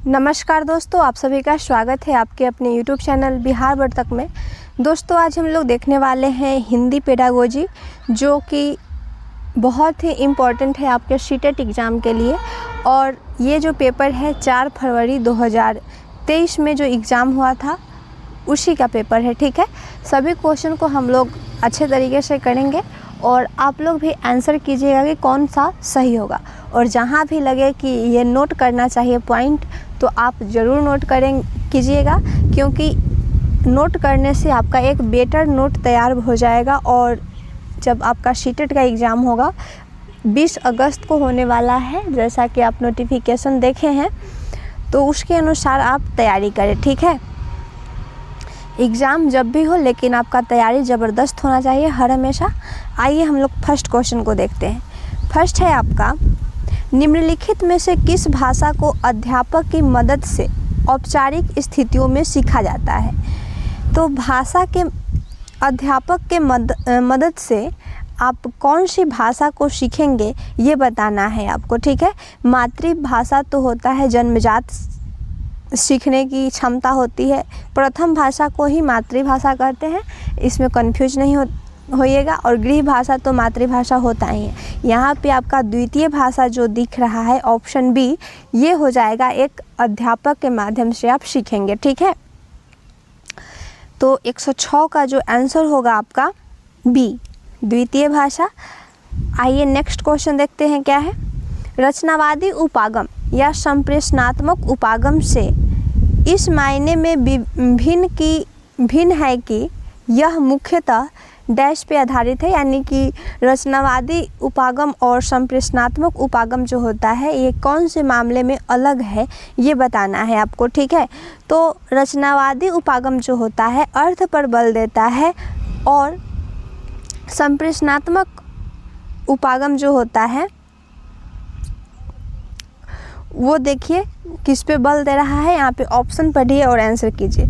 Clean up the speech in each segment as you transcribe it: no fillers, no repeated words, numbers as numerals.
नमस्कार दोस्तों, आप सभी का स्वागत है आपके अपने YouTube चैनल बिहार वर्तक में। दोस्तों, आज हम लोग देखने वाले हैं हिंदी पेडागोजी, जो कि बहुत ही इम्पॉर्टेंट है आपके सीटेट एग्ज़ाम के लिए। और ये जो पेपर है 4 फरवरी 2023 में जो एग्ज़ाम हुआ था उसी का पेपर है। ठीक है, सभी क्वेश्चन को हम लोग अच्छे तरीके से करेंगे और आप लोग भी आंसर कीजिएगा कि कौन सा सही होगा। और जहाँ भी लगे कि ये नोट करना चाहिए पॉइंट, तो आप ज़रूर नोट कीजिएगा, क्योंकि नोट करने से आपका एक बेटर नोट तैयार हो जाएगा। और जब आपका सीटेट का एग्ज़ाम होगा 20 अगस्त को होने वाला है, जैसा कि आप नोटिफिकेशन देखे हैं, तो उसके अनुसार आप तैयारी करें। ठीक है, एग्ज़ाम जब भी हो, लेकिन आपका तैयारी ज़बरदस्त होना चाहिए हर हमेशा। आइए हम लोग फर्स्ट क्वेश्चन को देखते हैं। फर्स्ट है आपका, निम्नलिखित में से किस भाषा को अध्यापक की मदद से औपचारिक स्थितियों में सीखा जाता है? तो भाषा के अध्यापक के मदद से आप कौन सी भाषा को सीखेंगे ये बताना है आपको। ठीक है, मातृभाषा तो होता है जन्मजात सीखने की क्षमता होती है, प्रथम भाषा को ही मातृभाषा कहते हैं, इसमें कंफ्यूज नहीं होइएगा। और गृह भाषा तो मातृभाषा होता ही है। यहाँ पे आपका द्वितीय भाषा जो दिख रहा है ऑप्शन बी, ये हो जाएगा एक अध्यापक के माध्यम से आप सीखेंगे। ठीक है, तो 106 का जो आंसर होगा आपका बी, द्वितीय भाषा। आइए नेक्स्ट क्वेश्चन देखते हैं क्या है। रचनावादी उपागम या संप्रेषणात्मक उपागम से इस मायने में भिन्न है कि यह मुख्यतः डैश पे आधारित है, यानी कि रचनावादी उपागम और संप्रेषणात्मक उपागम जो होता है ये कौन से मामले में अलग है ये बताना है आपको। ठीक है, तो रचनावादी उपागम जो होता है अर्थ पर बल देता है, और संप्रेषणात्मक उपागम जो होता है वो देखिए किस पे बल दे रहा है। यहाँ पे ऑप्शन पढ़िए और आंसर कीजिए।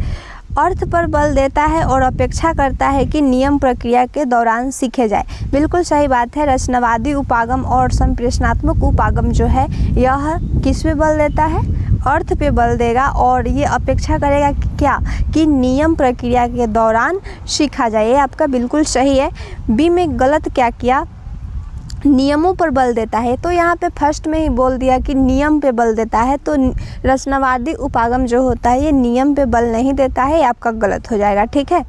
अर्थ पर बल देता है और अपेक्षा करता है कि नियम प्रक्रिया के दौरान सीखे जाए। बिल्कुल सही बात है। रचनावादी उपागम और संप्रेषणात्मक उपागम जो है यह किस पे बल देता है? अर्थ पे बल देगा, और ये अपेक्षा करेगा कि क्या कि नियम प्रक्रिया के दौरान सीखा जाए। ये आपका बिल्कुल सही है। बी में गलत क्या किया, नियमों पर बल देता है, तो यहाँ पे फर्स्ट में ही बोल दिया कि नियम पे बल देता है। तो रचनावादी उपागम जो होता है ये नियम पे बल नहीं देता है, ये आपका गलत हो जाएगा। ठीक है,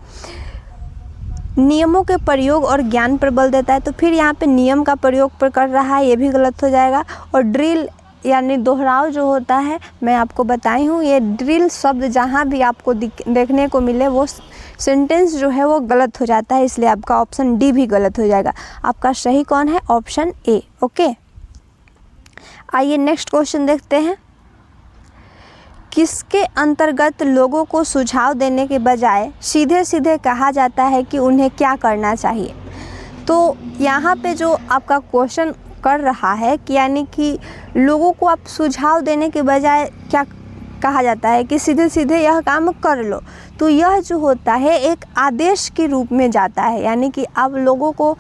नियमों के प्रयोग और ज्ञान पर बल देता है, तो फिर यहाँ पे नियम का प्रयोग पर कर रहा है, ये भी गलत हो जाएगा। और ड्रिल यानी दोहराव जो होता है, मैं आपको बताई हूँ, ये ड्रिल शब्द जहाँ भी आपको देखने को मिले वो सेंटेंस जो है वो गलत हो जाता है, इसलिए आपका ऑप्शन डी भी गलत हो जाएगा। आपका सही कौन है? Option A. ओके, आइए नेक्स्ट क्वेश्चन देखते हैं। किसके अंतर्गत लोगों को सुझाव देने के बजाय सीधे सीधे कहा जाता है कि उन्हें क्या करना चाहिए? तो यहाँ पे जो आपका क्वेश्चन कर रहा है कि यानी कि लोगों को आप सुझाव देने के बजाय क्या कहा जाता है कि सीधे सीधे यह काम कर लो, तो यह जो होता है एक आदेश के रूप में जाता है। यानी कि आप लोगों को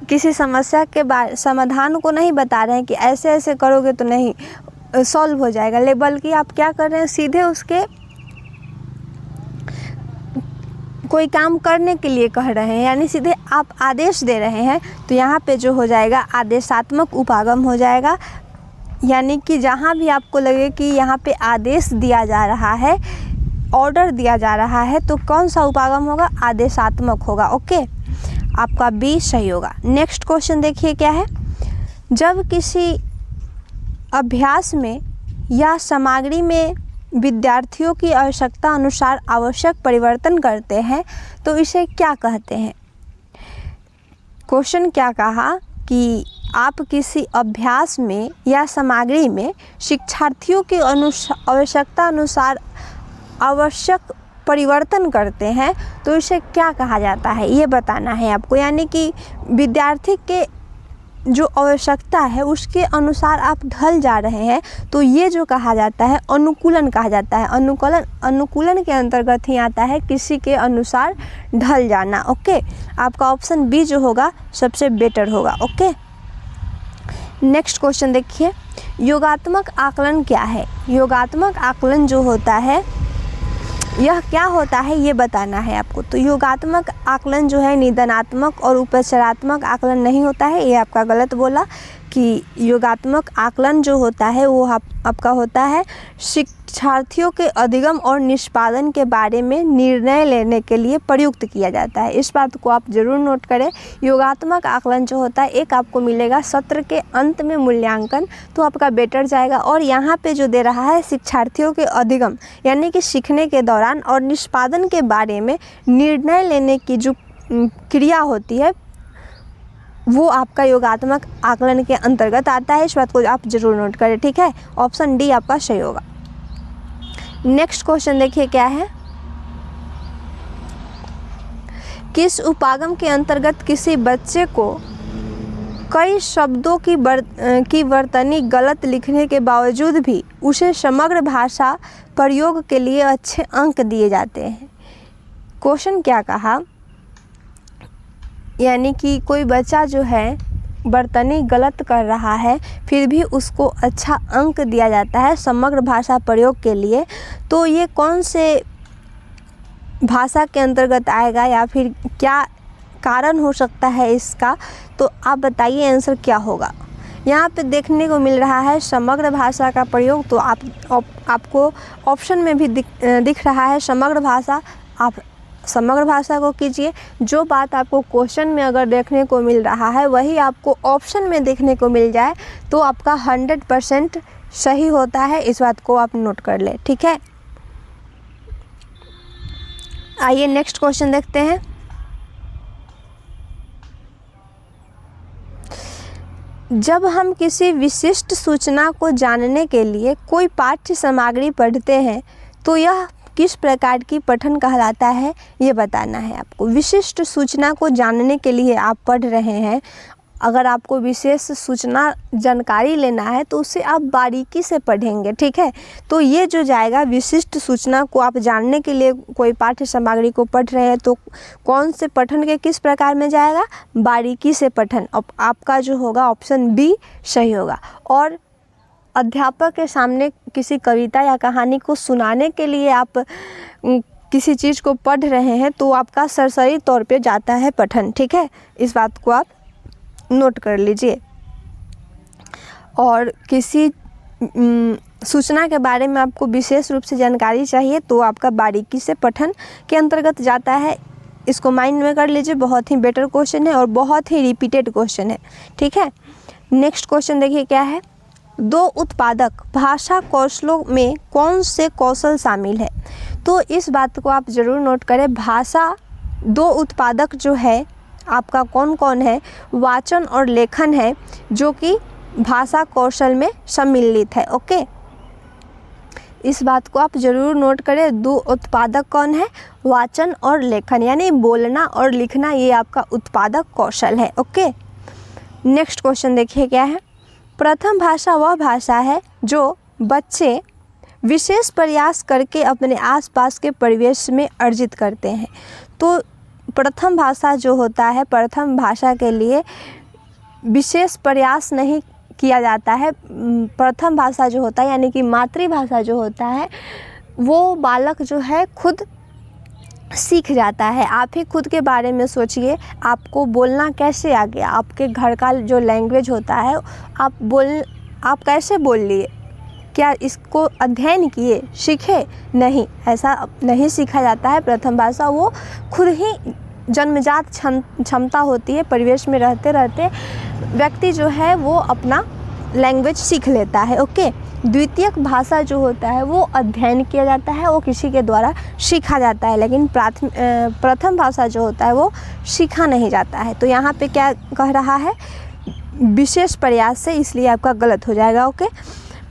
किसी समस्या के समाधान को नहीं बता रहे हैं कि ऐसे ऐसे करोगे तो नहीं सॉल्व हो जाएगा, बल्कि आप क्या कर रहे हैं, सीधे उसके कोई काम करने के लिए कह रहे हैं, यानी सीधे आप आदेश दे रहे हैं। तो यहाँ पे जो हो जाएगा आदेशात्मक उपागम हो जाएगा। यानी कि जहाँ भी आपको लगे कि यहाँ पे आदेश दिया जा रहा है, ऑर्डर दिया जा रहा है, तो कौन सा उपागम होगा? आदेशात्मक होगा। ओके, आपका बी सही होगा। नेक्स्ट क्वेश्चन देखिए क्या है। जब किसी अभ्यास में या सामग्री में विद्यार्थियों की आवश्यकता अनुसार आवश्यक परिवर्तन करते हैं तो इसे क्या कहते हैं? क्वेश्चन क्या कहा कि आप किसी अभ्यास में या सामग्री में शिक्षार्थियों की आवश्यकता अनुसार आवश्यक परिवर्तन करते हैं तो इसे क्या कहा जाता है, ये बताना है आपको। यानी कि विद्यार्थी के जो आवश्यकता है उसके अनुसार आप ढल जा रहे हैं, तो ये जो कहा जाता है अनुकूलन कहा जाता है। अनुकूलन के अंतर्गत ही आता है किसी के अनुसार ढल जाना। ओके, आपका ऑप्शन बी जो होगा सबसे बेटर होगा। ओके, नेक्स्ट क्वेश्चन देखिए, योगात्मक आकलन क्या है? योगात्मक आकलन जो होता है यह क्या होता है ये बताना है आपको। तो योगात्मक आकलन जो है निदानात्मक और उपचारात्मक आकलन नहीं होता है, ये आपका गलत बोला कि योगात्मक आकलन जो होता है वो आपका होता है शिक्षार्थियों के अधिगम और निष्पादन के बारे में निर्णय लेने के लिए प्रयुक्त किया जाता है। इस बात को आप ज़रूर नोट करें। योगात्मक आकलन जो होता है एक आपको मिलेगा सत्र के अंत में मूल्यांकन, तो आपका बेटर जाएगा। और यहाँ पे जो दे रहा है शिक्षार्थियों के अधिगम यानी कि सीखने के दौरान और निष्पादन के बारे में निर्णय लेने की जो क्रिया होती है वो आपका योगात्मक आकलन के अंतर्गत आता है। इस बात को आप जरूर नोट करें, ठीक है। ऑप्शन डी आपका सही होगा। नेक्स्ट क्वेश्चन देखिए क्या है, किस उपागम के अंतर्गत किसी बच्चे को कई शब्दों की वर्तनी गलत लिखने के बावजूद भी उसे समग्र भाषा प्रयोग के लिए अच्छे अंक दिए जाते हैं? क्वेश्चन क्या कहा, यानी कि कोई बच्चा जो है वर्तनी गलत कर रहा है फिर भी उसको अच्छा अंक दिया जाता है समग्र भाषा प्रयोग के लिए, तो ये कौन से भाषा के अंतर्गत आएगा या फिर क्या कारण हो सकता है इसका? तो आप बताइए आंसर क्या होगा। यहाँ पे देखने को मिल रहा है समग्र भाषा का प्रयोग, तो आपको ऑप्शन में भी दिख रहा है समग्र भाषा। आप समग्र भाषा को कीजिए। जो बात आपको क्वेश्चन में अगर देखने को मिल रहा है वही आपको ऑप्शन में देखने को मिल जाए तो आपका 100% सही होता है। इस बात को आप नोट कर ले, ठीक है। आइए नेक्स्ट क्वेश्चन देखते हैं। जब हम किसी विशिष्ट सूचना को जानने के लिए कोई पाठ्य सामग्री पढ़ते हैं तो यह किस प्रकार की पठन कहलाता है ये बताना है आपको। विशिष्ट सूचना को जानने के लिए आप पढ़ रहे हैं, अगर आपको विशेष सूचना जानकारी लेना है तो उसे आप बारीकी से पढ़ेंगे, ठीक है। तो ये जो जाएगा विशिष्ट सूचना को आप जानने के लिए कोई पाठ्य सामग्री को पढ़ रहे हैं तो कौन से पठन के किस प्रकार में जाएगा? बारीकी से पठन। अब आपका जो होगा ऑप्शन बी सही होगा। और अध्यापक के सामने किसी कविता या कहानी को सुनाने के लिए आप किसी चीज़ को पढ़ रहे हैं तो आपका सरसरी तौर पे जाता है पठन, ठीक है। इस बात को आप नोट कर लीजिए। और किसी सूचना के बारे में आपको विशेष रूप से जानकारी चाहिए तो आपका बारीकी से पठन के अंतर्गत जाता है। इसको माइंड में कर लीजिए, बहुत ही बेटर क्वेश्चन है और बहुत ही रिपीटेड क्वेश्चन है, ठीक है। नेक्स्ट क्वेश्चन देखिए क्या है, दो उत्पादक भाषा कौशलों में कौन से कौशल शामिल है? तो इस बात को आप ज़रूर नोट करें। भाषा दो उत्पादक जो है आपका कौन कौन है? वाचन और लेखन है जो कि भाषा कौशल में सम्मिलित है, ओके। इस बात को आप ज़रूर नोट करें। दो उत्पादक कौन है? वाचन और लेखन, यानी बोलना और लिखना, ये आपका उत्पादक कौशल है, ओके। नेक्स्ट क्वेश्चन देखिए क्या है, प्रथम भाषा वह भाषा है जो बच्चे विशेष प्रयास करके अपने आसपास के परिवेश में अर्जित करते हैं। तो प्रथम भाषा जो होता है, प्रथम भाषा के लिए विशेष प्रयास नहीं किया जाता है। प्रथम भाषा जो होता है यानी कि मातृभाषा जो होता है वो बालक जो है खुद सीख जाता है। आप ही खुद के बारे में सोचिए, आपको बोलना कैसे आ गया? आपके घर का जो लैंग्वेज होता है आप कैसे बोल लिए? क्या इसको अध्ययन किए, सीखे? नहीं, ऐसा नहीं सीखा जाता है। प्रथम भाषा वो खुद ही जन्मजात क्षमता होती है। परिवेश में रहते रहते व्यक्ति जो है वो अपना लैंग्वेज सीख लेता है, ओके। द्वितीयक भाषा जो होता है वो अध्ययन किया जाता है, वो किसी के द्वारा सीखा जाता है, लेकिन प्रथम भाषा जो होता है वो सीखा नहीं जाता है। तो यहाँ पे क्या कह रहा है? विशेष प्रयास से, इसलिए आपका गलत हो जाएगा, ओके।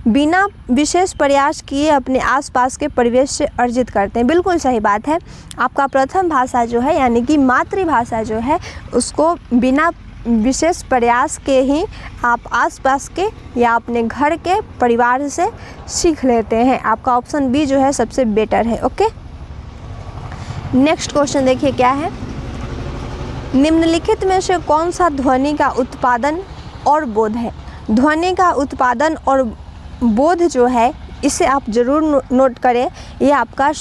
बिना विशेष प्रयास किए अपने आसपास के परिवेश से अर्जित करते हैं, बिल्कुल सही बात है। आपका प्रथम भाषा जो है यानी कि मातृभाषा जो है उसको बिना विशेष प्रयास के ही आप आसपास के या अपने घर के परिवार से सीख लेते हैं। आपका ऑप्शन बी जो है सबसे बेटर है, ओके। नेक्स्ट क्वेश्चन देखिए क्या है, निम्नलिखित में से कौन सा ध्वनि का उत्पादन और बोध है? ध्वनि का उत्पादन और बोध जो है, इसे आप ज़रूर नोट करें। ये आपका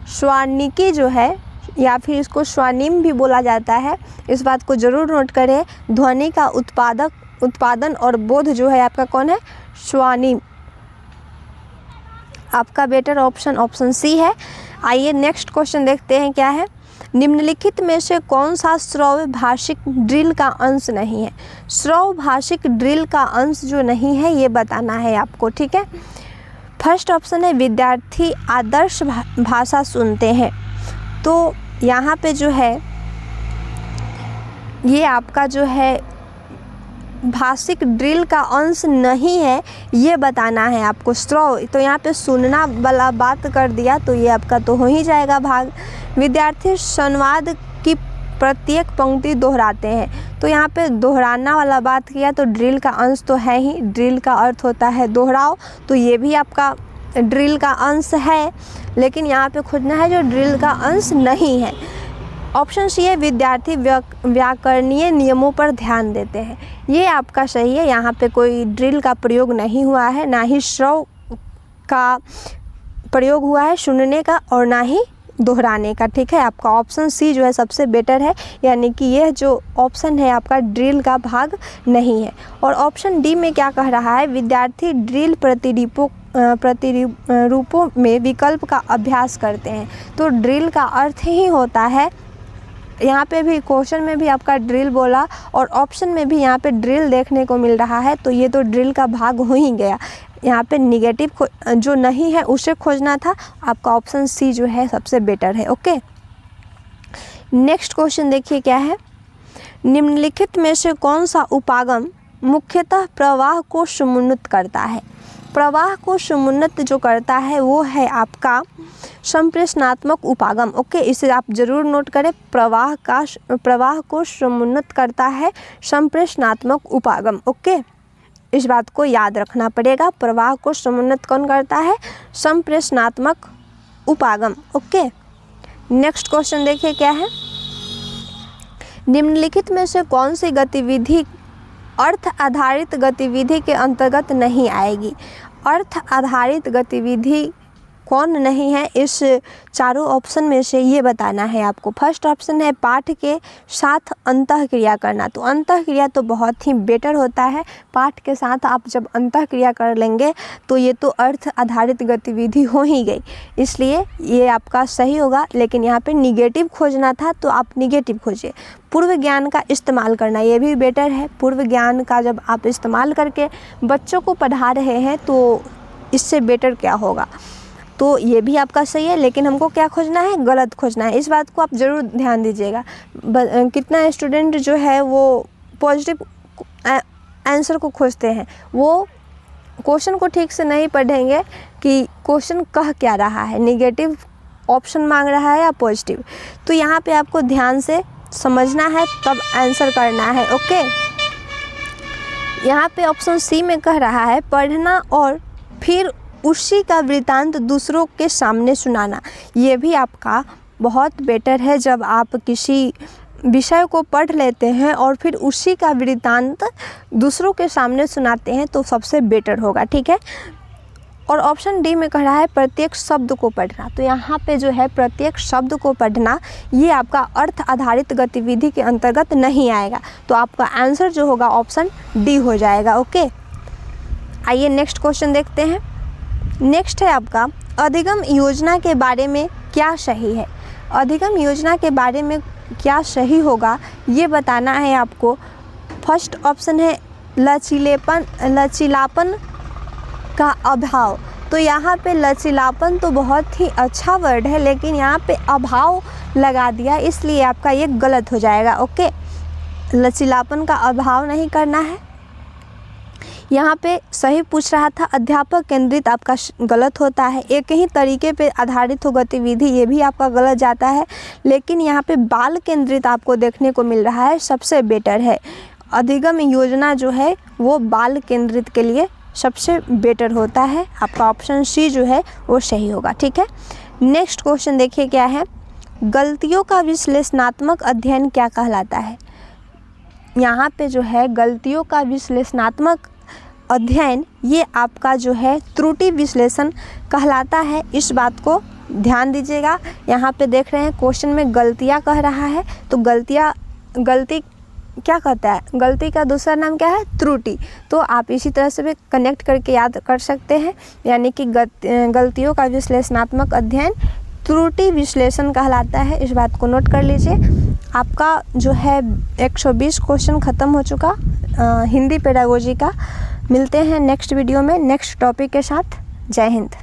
स्वर्निकी जो है, या फिर इसको स्वर्निम भी बोला जाता है, इस बात को ज़रूर नोट करें। ध्वनि का उत्पादन और बोध जो है आपका कौन है? स्वर्निम। आपका बेटर ऑप्शन सी है। आइए नेक्स्ट क्वेश्चन देखते हैं क्या है। निम्नलिखित में से कौन सा श्रव्य भाषिक ड्रिल का अंश नहीं है? श्रव्य भाषिक ड्रिल का अंश जो नहीं है ये बताना है आपको, ठीक है। फर्स्ट ऑप्शन है विद्यार्थी आदर्श भाषा सुनते हैं। तो यहाँ पे जो है ये आपका जो है भाषिक ड्रिल का अंश नहीं है, ये बताना है आपको। श्रव्य तो यहाँ पे सुनना वाला बात कर दिया, तो ये आपका तो हो ही जाएगा भाग। विद्यार्थी संवाद की प्रत्येक पंक्ति दोहराते हैं, तो यहाँ पे दोहराना वाला बात किया, तो ड्रिल का अंश तो है ही। ड्रिल का अर्थ होता है दोहराओ, तो ये भी आपका ड्रिल का अंश है, लेकिन यहाँ पे खोजना है जो ड्रिल का अंश नहीं है। ऑप्शन सी है विद्यार्थी व्याकरणीय नियमों पर ध्यान देते हैं, ये आपका सही है। यहाँ पे कोई ड्रिल का प्रयोग नहीं हुआ है, ना ही श्रव्य का प्रयोग हुआ है सुनने का, और ना ही दोहराने का, ठीक है। आपका ऑप्शन सी जो है सबसे बेटर है, यानी कि यह जो ऑप्शन है आपका ड्रिल का भाग नहीं है। और ऑप्शन डी में क्या कह रहा है? विद्यार्थी ड्रिल प्रतिरूपों में विकल्प का अभ्यास करते हैं। तो ड्रिल का अर्थ ही होता है, यहाँ पे भी क्वेश्चन में भी आपका ड्रिल बोला और ऑप्शन में भी यहाँ पे ड्रिल देखने को मिल रहा है, तो ये तो ड्रिल का भाग हो ही गया। यहाँ पे निगेटिव जो नहीं है उसे खोजना था। आपका ऑप्शन सी जो है सबसे बेटर है। ओके, नेक्स्ट क्वेश्चन देखिए क्या है। निम्नलिखित में से कौन सा उपागम मुख्यतः प्रवाह को समुन्नत करता है? प्रवाह को समुन्नत जो करता है वो है आपका संप्रेषणात्मक उपागम। ओके, इसे आप जरूर नोट करें। प्रवाह को समुन्नत करता है संप्रेषणात्मक उपागम। ओके, इस बात को याद रखना पड़ेगा। प्रवाह को समुन्नत कौन करता है? संप्रेषणात्मक उपागम। ओके, नेक्स्ट क्वेश्चन देखिए क्या है। निम्नलिखित में से कौन सी गतिविधि अर्थ आधारित गतिविधि के अंतर्गत नहीं आएगी? अर्थ आधारित गतिविधि कौन नहीं है इस चारों ऑप्शन में से, ये बताना है आपको। फर्स्ट ऑप्शन है पाठ के साथ अंतःक्रिया करना। तो अंतःक्रिया तो बहुत ही बेटर होता है। पाठ के साथ आप जब अंतःक्रिया कर लेंगे तो ये तो अर्थ आधारित गतिविधि हो ही गई, इसलिए ये आपका सही होगा। लेकिन यहाँ पे निगेटिव खोजना था, तो आप निगेटिव खोजिए। पूर्व ज्ञान का इस्तेमाल करना, ये भी बेटर है। पूर्व ज्ञान का जब आप इस्तेमाल करके बच्चों को पढ़ा रहे हैं तो इससे बेटर क्या होगा? तो ये भी आपका सही है, लेकिन हमको क्या खोजना है? गलत खोजना है। इस बात को आप ज़रूर ध्यान दीजिएगा। कितना स्टूडेंट जो है वो पॉजिटिव आंसर को खोजते हैं, वो क्वेश्चन को ठीक से नहीं पढ़ेंगे कि क्वेश्चन कह क्या रहा है, नेगेटिव ऑप्शन मांग रहा है या पॉजिटिव। तो यहाँ पे आपको ध्यान से समझना है, तब आंसर करना है। ओके, यहाँ पे ऑप्शन सी में कह रहा है पढ़ना और फिर उसी का वृत्तांत दूसरों के सामने सुनाना। ये भी आपका बहुत बेटर है। जब आप किसी विषय को पढ़ लेते हैं और फिर उसी का वृत्तांत दूसरों के सामने सुनाते हैं तो सबसे बेटर होगा, ठीक है। और ऑप्शन डी में कह रहा है प्रत्येक शब्द को पढ़ना। तो यहाँ पे जो है प्रत्येक शब्द को पढ़ना, ये आपका अर्थ आधारित गतिविधि के अंतर्गत नहीं आएगा। तो आपका आंसर जो होगा ऑप्शन डी हो जाएगा। ओके, आइए नेक्स्ट क्वेश्चन देखते हैं। नेक्स्ट है आपका अधिगम योजना के बारे में क्या सही है? अधिगम योजना के बारे में क्या सही होगा ये बताना है आपको। फर्स्ट ऑप्शन है लचीलापन का अभाव। तो यहाँ पे लचीलापन तो बहुत ही अच्छा वर्ड है, लेकिन यहाँ पे अभाव लगा दिया, इसलिए आपका ये गलत हो जाएगा। ओके, लचीलापन का अभाव नहीं करना है। यहाँ पे सही पूछ रहा था अध्यापक केंद्रित, आपका गलत होता है। एक ही तरीके पे आधारित हो गतिविधि, ये भी आपका गलत जाता है। लेकिन यहाँ पे बाल केंद्रित आपको देखने को मिल रहा है, सबसे बेटर है। अधिगम योजना जो है वो बाल केंद्रित के लिए सबसे बेटर होता है। आपका ऑप्शन सी जो है वो सही होगा, ठीक है। नेक्स्ट क्वेश्चन देखिए क्या है। गलतियों का विश्लेषणात्मक अध्ययन क्या कहलाता है? यहाँ पे जो है गलतियों का विश्लेषणात्मक अध्ययन, ये आपका जो है त्रुटि विश्लेषण कहलाता है। इस बात को ध्यान दीजिएगा। यहाँ पे देख रहे हैं क्वेश्चन में गलतियाँ कह रहा है, तो गलती क्या कहता है, गलती का दूसरा नाम क्या है, त्रुटि। तो आप इसी तरह से भी कनेक्ट करके याद कर सकते हैं, यानी कि गलतियों का विश्लेषणात्मक अध्ययन त्रुटि विश्लेषण कहलाता है। इस बात को नोट कर लीजिए। आपका जो है 120 क्वेश्चन ख़त्म हो चुका हिंदी पेडागोजी का। मिलते हैं नेक्स्ट वीडियो में नेक्स्ट टॉपिक के साथ। जय हिंद।